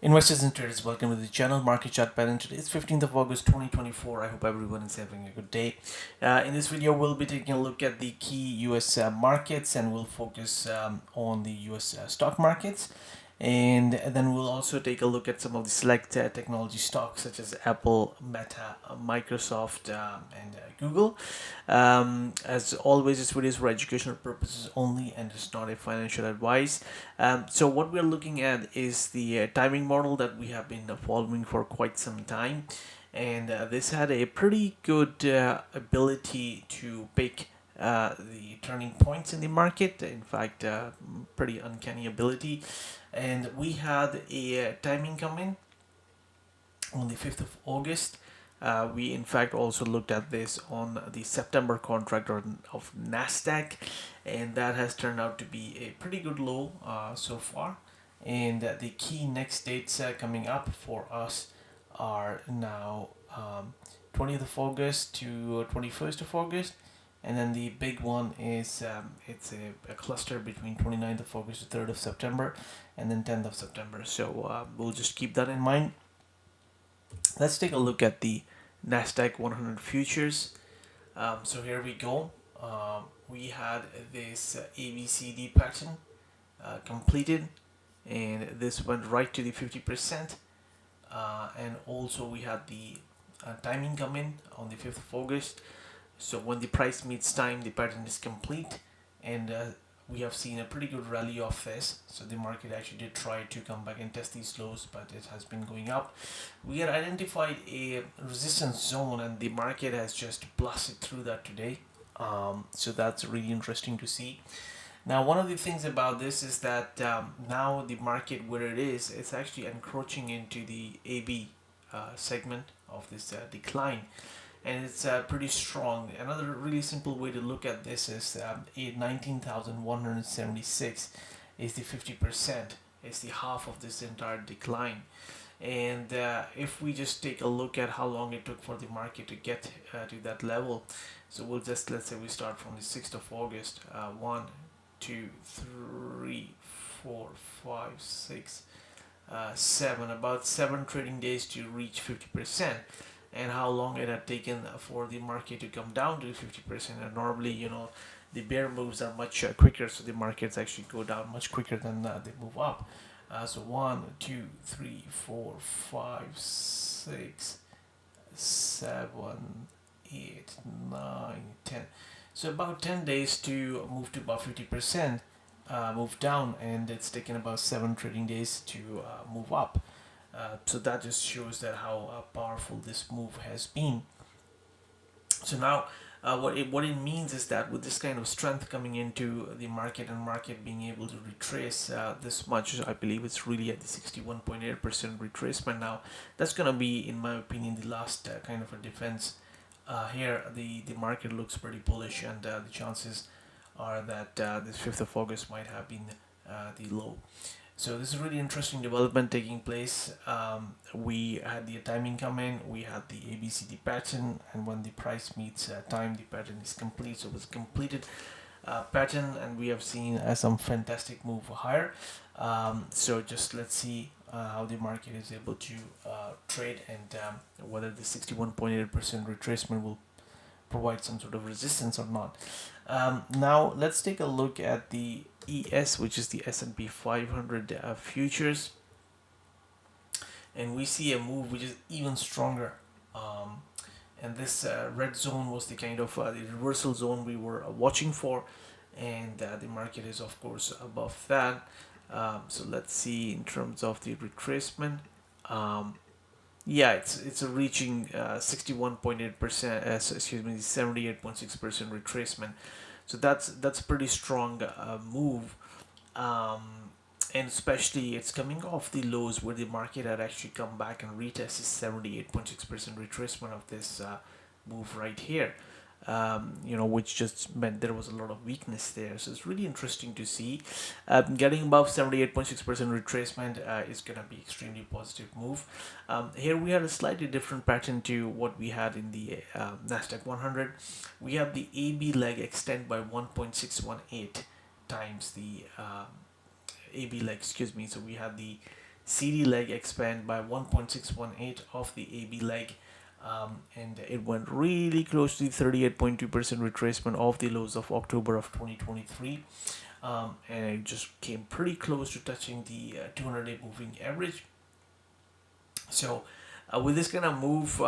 Investors and traders, welcome to the channel Market Chart Pattern. Today is 15th of August 2024. I hope everyone is having a good day. In this video, we'll be taking a look at the key US markets, and we'll focus on the US stock markets. And then we'll also take a look at some of the select technology stocks such as Apple, Meta, Microsoft, and Google. As always, this video is for educational purposes only and it's not a financial advice. So what we're looking at is the timing model that we have been following for quite some time. And this had a pretty good ability to pick the turning points in the market. In fact, pretty uncanny ability. And we had a timing come in on the 5th of August. We in fact also looked at this on the September contract of NASDAQ, and that has turned out to be a pretty good low so far. And the key next dates coming up for us are now 20th of August to 21st of August. And then the big one is it's a cluster between 29th of August to 3rd of September, and then 10th of September. So we'll just keep that in mind. Let's take a look at the NASDAQ 100 futures. So here we go. We had this ABCD pattern completed, and this went right to the 50%. And also we had the timing come in on the 5th of August. So when the price meets time, the pattern is complete, and we have seen a pretty good rally off this. So the market actually did try to come back and test these lows, but it has been going up. We had identified a resistance zone, and the market has just blasted through that today. So that's really interesting to see. Now, one of the things about this is that now the market where it is, it's actually encroaching into the AB segment of this decline. And it's pretty strong. Another really simple way to look at this is 19,176 is the 50%. It's the half of this entire decline. And if we just take a look at how long it took for the market to get to that level, so we'll just, let's say we start from the 6th of August, 1, 2, 3, 4, 5, 6, 7, about 7 trading days to reach 50%. And how long it had taken for the market to come down to 50%. And normally, the bear moves are much quicker, so the markets actually go down much quicker than they move up. So 1, 2, 3, 4, 5, 6, 7, 8, 9, 10. So about 10 days to move to about 50%, move down, and it's taken about 7 trading days to move up. So that just shows that how powerful this move has been. So now what it means is that with this kind of strength coming into the market and market being able to retrace this much, I believe it's really at the 61.8% retracement now. That's going to be, in my opinion, the last kind of a defense. Here the market looks pretty bullish, and the chances are that this 5th of August might have been the low. So this is a really interesting development taking place. We had the timing come in, we had the ABCD pattern, and when the price meets time, the pattern is complete. So it was a completed pattern, and we have seen some fantastic move higher. So just let's see how the market is able to trade, and whether the 61.8% retracement will provide some sort of resistance or not. Now let's take a look at the ES, which is the SP500 futures, and we see a move which is even stronger. And this red zone was the kind of the reversal zone we were watching for, and the market is of course above that. So let's see in terms of the retracement. Yeah, it's reaching 61.8%. Excuse me, 78.6% retracement. So that's pretty strong move, and especially it's coming off the lows where the market had actually come back and retested 78.6% retracement of this move right here. Which just meant there was a lot of weakness there. So it's really interesting to see. Getting above 78.6% retracement is going to be extremely positive move. Here we had a slightly different pattern to what we had in the NASDAQ 100. We have the AB leg extend by 1.618 times the AB leg, excuse me. So we had the CD leg expand by 1.618 of the AB leg, and it went really close to the 38.2% retracement of the lows of October of 2023, and it just came pretty close to touching the 200-day moving average. So with this kind of move,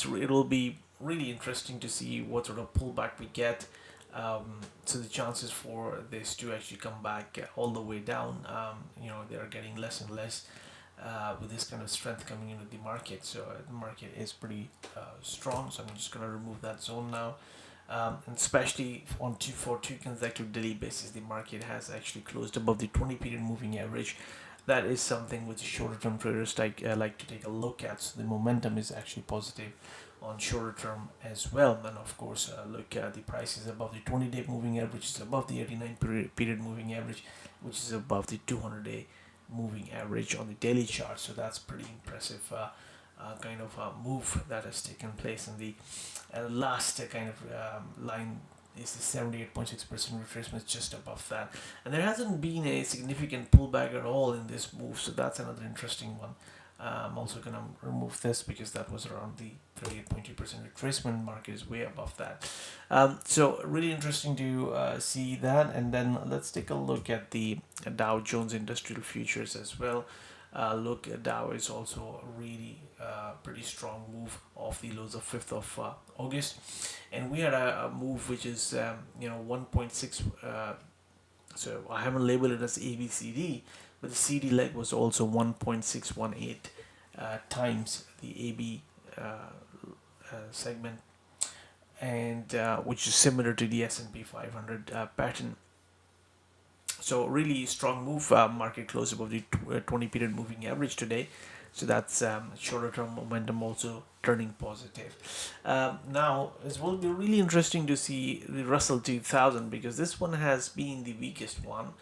it'll be really interesting to see what sort of pullback we get. So the chances for this to actually come back all the way down, they are getting less and less with this kind of strength coming into the market. So the market is pretty strong. So I'm just going to remove that zone now. And especially for two consecutive daily basis, the market has actually closed above the 20-period moving average. That is something which shorter-term traders like to take a look at. So the momentum is actually positive on shorter term as well. And of course, look at the prices above the 20-day moving average, is above the 89-period moving average, which is above the 200-day moving average on the daily chart. So that's pretty impressive kind of move that has taken place. And the last kind of line is the 78.6% retracement, just above that, and there hasn't been a significant pullback at all in this move. So that's another interesting one. I'm also going to remove this because that was around the 38.2% retracement. Market is way above that. So really interesting to see that. And then let's take a look at the Dow Jones Industrial Futures as well. Look, Dow is also a really pretty strong move off the lows of 5th of August, and we had a move which is 1.6. So I haven't labeled it as ABCD, but the CD leg was also 1.618 times the AB segment, and which is similar to the S&P 500 pattern. So really strong move. Market closed above the 20-period moving average today. So that's shorter term momentum also turning positive. Now it will be really interesting to see the Russell 2000, because this one has been the weakest one.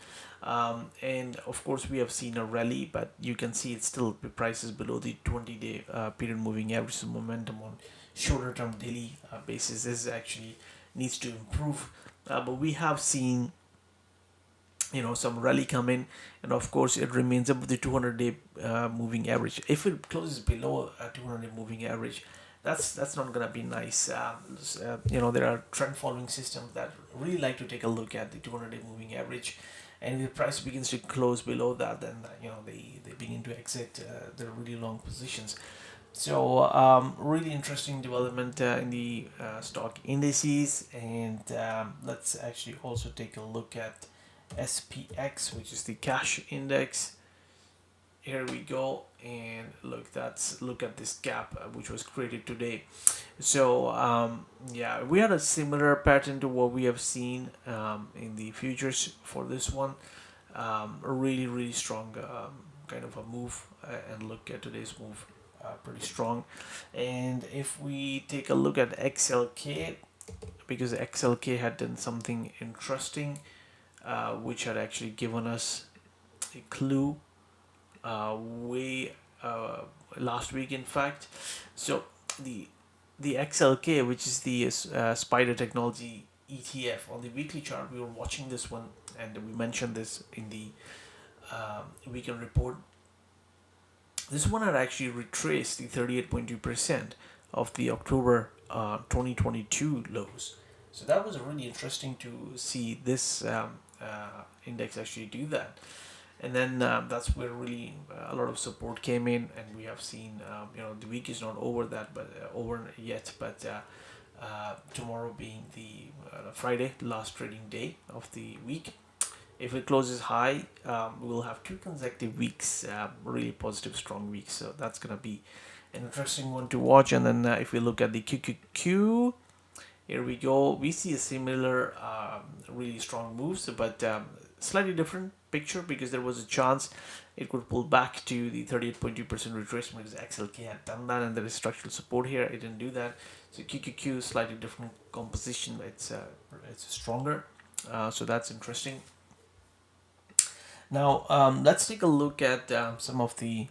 And of course we have seen a rally, but you can see it's still prices below the 20-day period moving average. So momentum on shorter term daily basis is actually needs to improve. But we have seen some rally come in, and of course it remains above the 200-day moving average. If it closes below a 200-day moving average, that's not gonna be nice. There are trend following systems that really like to take a look at the 200-day moving average, and if the price begins to close below that, then they begin to exit their really long positions. So really interesting development in the stock indices. And let's actually also take a look at SPX, which is the cash index. Here we go, and look at this gap which was created today. So yeah, we had a similar pattern to what we have seen in the futures for this one. A really strong kind of a move, and look at today's move, pretty strong. And if we take a look at XLK, because XLK had done something interesting, which had actually given us a clue way last week, in fact. So the XLK, which is the Spider Technology ETF, on the weekly chart, we were watching this one, and we mentioned this in the weekend report. This one had actually retraced the 38.2% of the October 2022 lows. So that was really interesting to see this index actually do that. And then that's where really a lot of support came in, and we have seen the week is not over yet, but tomorrow being the Friday, last trading day of the week, if it closes high, we'll have 2 consecutive weeks, really positive, strong weeks. So that's gonna be an interesting one to watch. And then if we look at the QQQ, here we go. We see a similar really strong moves, but slightly different picture, because there was a chance it could pull back to the 38.2% retracement, because XLK had done that, and there is structural support here. It didn't do that. So QQQ, slightly different composition. It's stronger. So that's interesting. Now let's take a look at some of the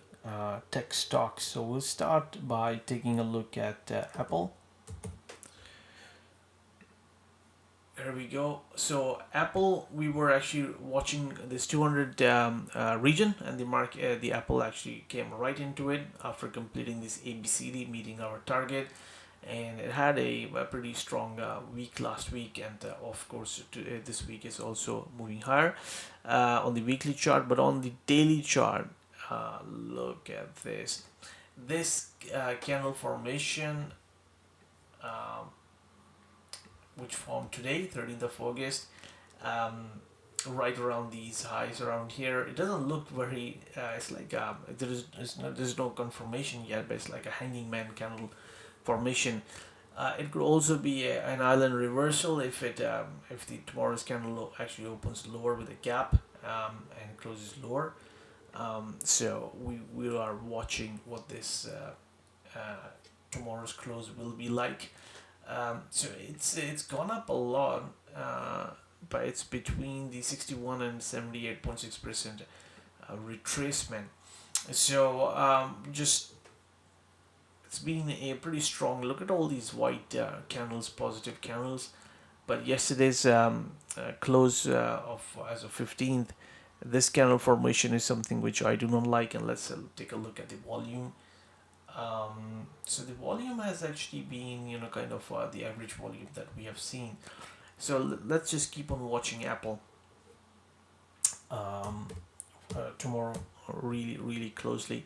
tech stocks. So we'll start by taking a look at Apple. Here we go. So Apple, we were actually watching this 200 region, and the Apple actually came right into it after completing this ABCD, meeting our target, and it had a pretty strong week last week, and of course this week is also moving higher on the weekly chart. But on the daily chart, look at this candle formation. Which formed today, 13th of August, right around these highs around here. It doesn't look very, it's like, there's no confirmation yet, but it's like a hanging man candle formation. It could also be an island reversal if the tomorrow's candle actually opens lower with a gap and closes lower. So we are watching what this tomorrow's close will be like. So it's gone up a lot, but it's between the 61 and 78.6% retracement. So just it's been a pretty strong. Look at all these white candles, positive candles. But yesterday's close as of 15th, this candle formation is something which I do not like. And let's take a look at the volume. So the volume has actually been, kind of the average volume that we have seen. So let's just keep on watching Apple tomorrow really, really closely.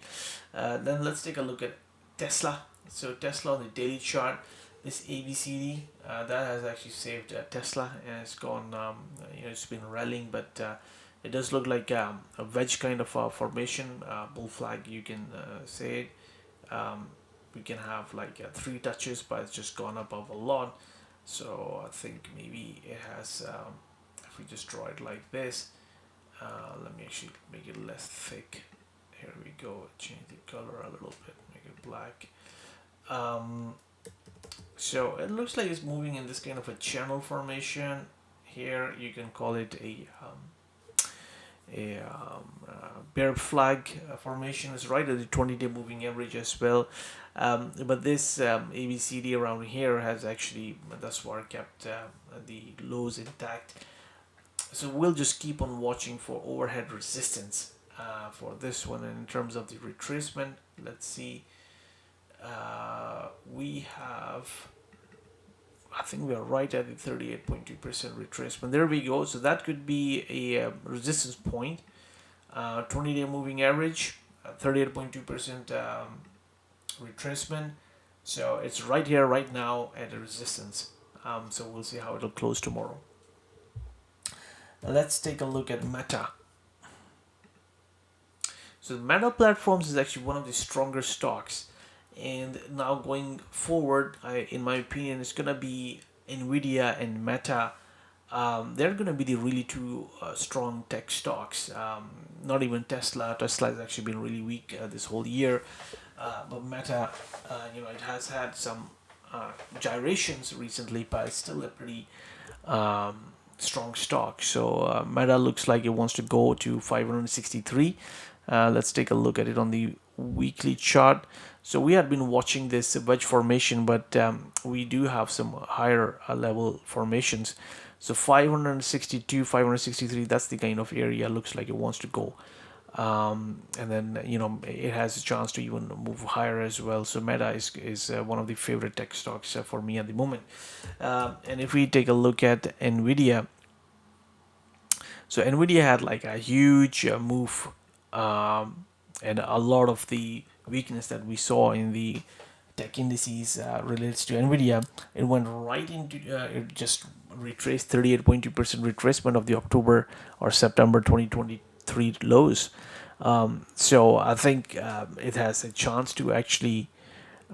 Then let's take a look at Tesla. So Tesla on the daily chart, this ABCD, that has actually saved Tesla, and it's gone, it's been rallying, but it does look like a wedge kind of formation, bull flag, you can say it. We can have like 3 touches, but it's just gone above a lot. So I think maybe it has, if we just draw it like this, let me actually make it less thick. Here we go, change the color a little bit, make it black. So it looks like it's moving in this kind of a channel formation. Here you can call it a bear flag formation. Is right at the 20-day moving average as well, but this ABCD around here has actually thus far kept the lows intact. So we'll just keep on watching for overhead resistance for this one. And in terms of the retracement, let's see, we have, I think we are right at the 38.2% retracement. There we go. So that could be a resistance point. 20-day moving average, 38.2% retracement. So it's right here, right now at a resistance. So we'll see how it'll close tomorrow. Now let's take a look at Meta. So the Meta Platforms is actually one of the stronger stocks. And now going forward, in my opinion, it's going to be NVDA and Meta. They're going to be the really two strong tech stocks. Not even Tesla. Tesla has actually been really weak this whole year. But Meta, it has had some gyrations recently, but it's still a pretty strong stock. So Meta looks like it wants to go to 563. Let's take a look at it on the weekly chart. So we had been watching this wedge formation, but we do have some higher level formations. So 562, 563, that's the kind of area looks like it wants to go. And then, it has a chance to even move higher as well. So Meta is one of the favorite tech stocks for me at the moment. And if we take a look at NVIDIA, so NVIDIA had like a huge move, and a lot of the weakness that we saw in the tech indices relates to NVIDIA. It went right into, it just retraced 38.2% retracement of the October or September 2023 lows. So I think it has a chance to actually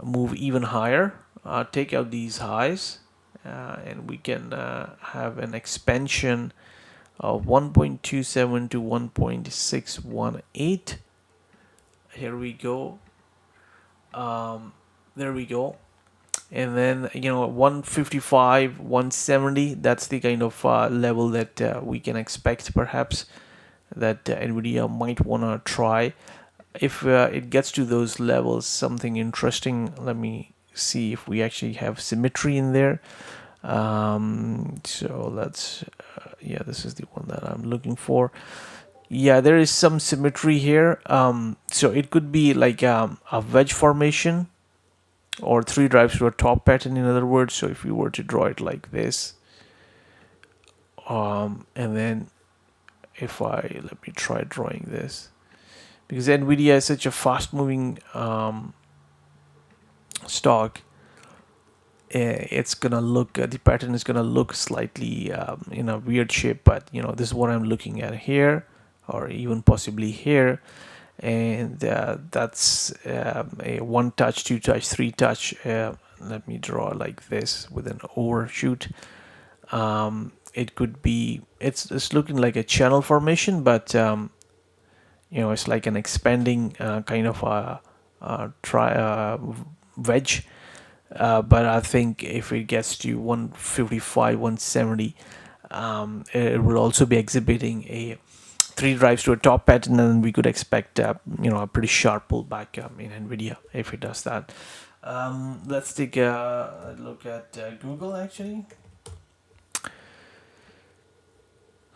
move even higher, take out these highs, and we can have an expansion of 1.27 to 1.618. Here we go. There we go. And then 155, 170, that's the kind of level that we can expect perhaps that NVIDIA might want to try. If it gets to those levels, something interesting, let me see if we actually have symmetry in there. So let's yeah, this is the one that I'm looking for. Yeah, there is some symmetry here. So it could be like a wedge formation or three drives to a top pattern, in other words. So if we were to draw it like this, and then if I let me try drawing this, because NVDA is such a fast moving stock, it's gonna look the pattern is gonna look slightly in a weird shape, but this is what I'm looking at here, or even possibly here. And that's a one touch, two touch, three touch. Let me draw like this with an overshoot. It could be, it's looking like a channel formation, but it's like an expanding kind of a wedge. But I think if it gets to 155, 170, it will also be exhibiting a three drives to a top pattern, and we could expect a pretty sharp pullback in NVIDIA if it does that. Let's take a look at Google actually.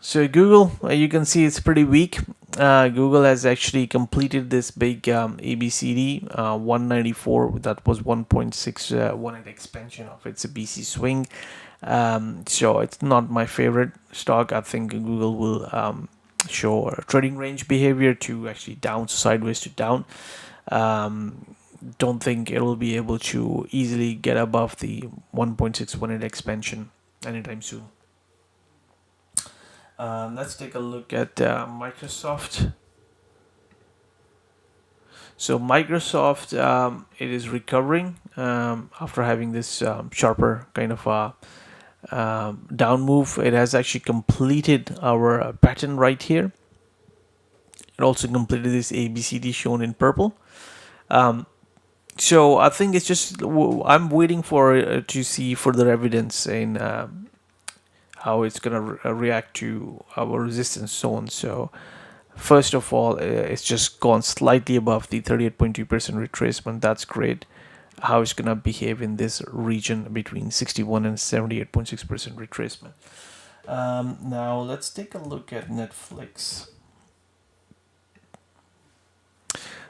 So Google, you can see it's pretty weak. Google has actually completed this big ABCD 194. That was 1.618 expansion of its BC swing. So it's not my favorite stock. I think Google will show a trading range behavior to actually down, sideways to down. Don't think it will be able to easily get above the 1.618 expansion anytime soon. Let's take a look at Microsoft. So Microsoft, it is recovering after having this sharper kind of down move. It has actually completed our pattern right here. It also completed this ABCD shown in purple. So I think it's just I'm waiting for to see further evidence in how it's gonna react to our resistance zone. So first of all, it's just gone slightly above the 38.2% retracement. That's great. How it's gonna behave in this region between 61 and 78.6% retracement. Now let's take a look at Netflix.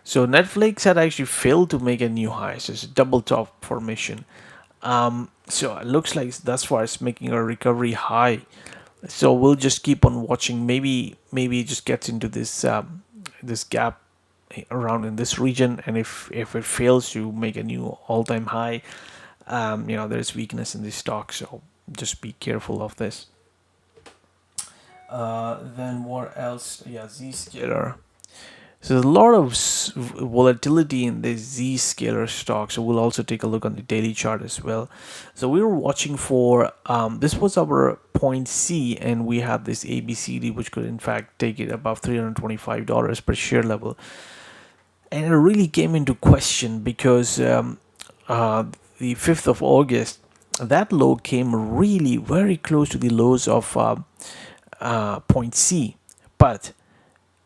So Netflix had actually failed to make a new high. So it's a double top formation. So it looks like thus far it's making a recovery high. So we'll just keep on watching. Maybe it just gets into this this gap around in this region, and if it fails to make a new all-time high, there's weakness in this stock. So just be careful of this. Then what else? Yeah, Zscaler. So there's a lot of volatility in the Z-scaler stock. So we'll also take a look on the daily chart as well. So we were watching for, this was our point C, and we had this ABCD, which could in fact take it above $325 per share level. And it really came into question because the 5th of August, that low came really very close to the lows of point C. But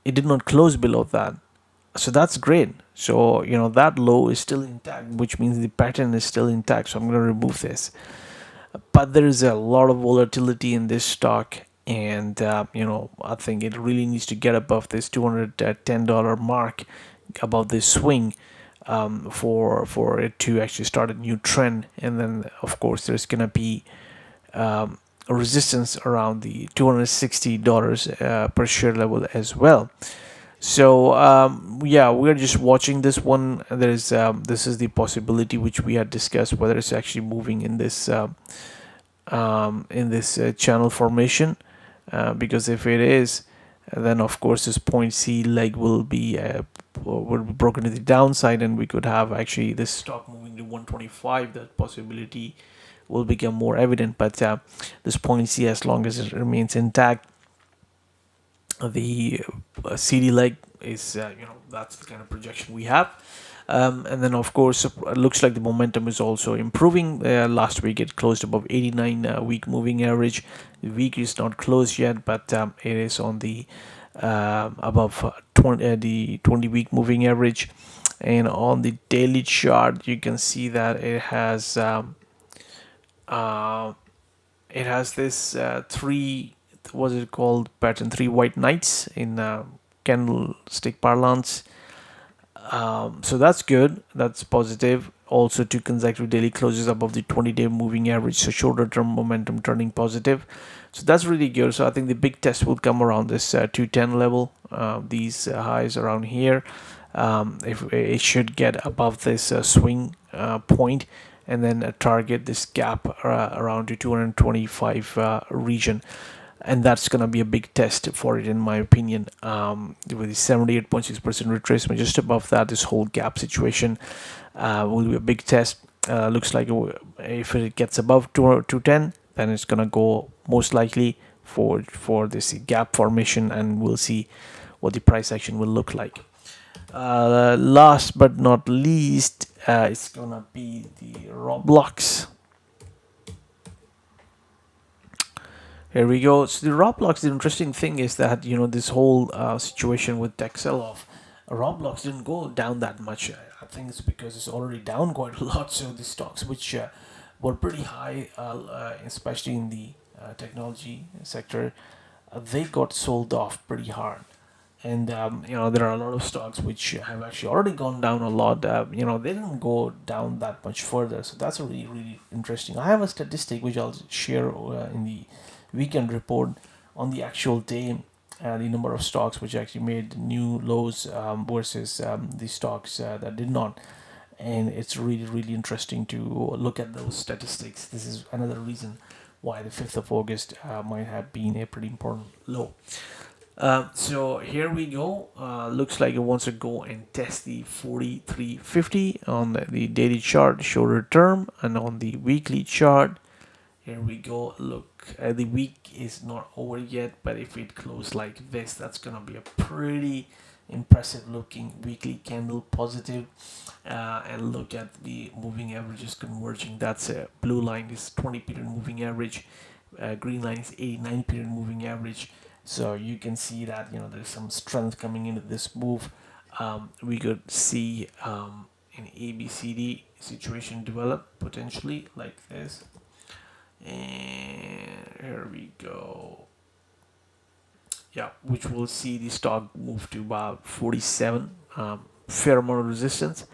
it did not close below that, so that's great. So that low is still intact, which means the pattern is still intact. So I'm going to remove this, but there is a lot of volatility in this stock, and I think it really needs to get above this $210 mark, above this swing, for it to actually start a new trend. And then of course there's going to be a resistance around the $260 per share level as well. So yeah, we're just watching this one. There is this is the possibility which we had discussed, whether it's actually moving in this channel formation, because if it is, then of course this point C leg will be broken to the downside, and we could have actually this stock moving to 125. That possibility will become more evident. But this point C, as long as it remains intact, the CD leg is that's the kind of projection we have. And then of course it looks like the momentum is also improving. Last week it closed above 89 week moving average. The week is not closed yet, but it is on the above 20 week moving average. And on the daily chart you can see that it has it has this three, what's it called, pattern, three white knights in candlestick parlance. So that's good, that's positive. Also, two consecutive daily closes above the 20-day moving average, so shorter term momentum turning positive, so that's really good. So I think the big test will come around this 210 level, these highs around here. If it should get above this swing point, and then target this gap around the 225 region, and that's going to be a big test for it in my opinion, with the 78.6% retracement just above that. This whole gap situation will be a big test. Looks like if it gets above 210, then it's going to go most likely for this gap formation, and we'll see what the price action will look like. Last but not least, it's going to be the Roblox. Here we go. So the Roblox, the interesting thing is that, this whole situation with tech sell-off, Roblox didn't go down that much. I think it's because it's already down quite a lot. So the stocks which were pretty high, especially in the technology sector, they got sold off pretty hard. And there are a lot of stocks which have actually already gone down a lot. They didn't go down that much further. So that's really, really interesting. I have a statistic which I'll share in the weekend report on the actual day, the number of stocks which actually made new lows versus the stocks that did not. And it's really, really interesting to look at those statistics. This is another reason why the 5th of August might have been a pretty important low. So here we go. Looks like it wants to go and test the 4350 on the daily chart, shorter term, and on the weekly chart. Here we go. Look, the week is not over yet, but if it closes like this, that's gonna be a pretty impressive looking weekly candle positive. And look at the moving averages converging. That's a blue line is 20 period moving average, green line is 89 period moving average. So you can see that there's some strength coming into this move. We could see an ABCD situation develop potentially like this. And here we go. Yeah, which will see the stock move to about 47, fair amount of resistance.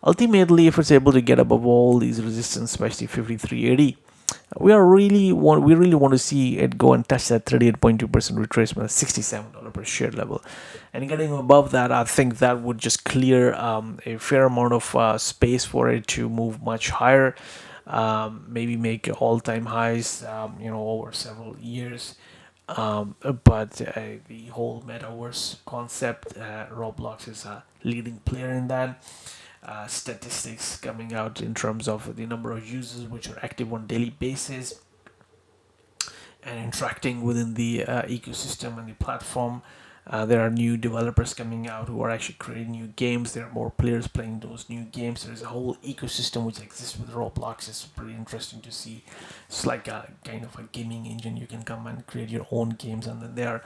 Ultimately, if it's able to get above all these resistance, especially 5380, we really want to see it go and touch that 38.2% retracement at $67 per share level, and getting above that, I think that would just clear a fair amount of space for it to move much higher. Maybe make all-time highs, over several years. But the whole metaverse concept, Roblox is a leading player in that. Statistics coming out in terms of the number of users which are active on a daily basis and interacting within the ecosystem and the platform. There are new developers coming out who are actually creating new games. There are more players playing those new games. There's a whole ecosystem which exists with Roblox. It's pretty interesting to see. It's like a kind of a gaming engine. You can come and create your own games, and then there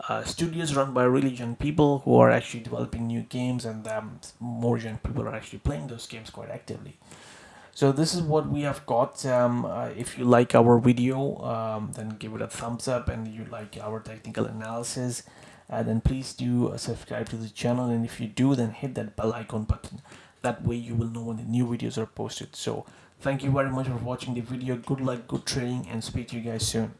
are studios run by really young people who are actually developing new games, and more young people are actually playing those games quite actively. So this is what we have got. If you like our video, then give it a thumbs up, and you like our technical analysis, then please do subscribe to the channel, and if you do, then hit that bell icon button. That way you will know when the new videos are posted. So thank you very much for watching the video. Good luck, good trading, and speak to you guys soon.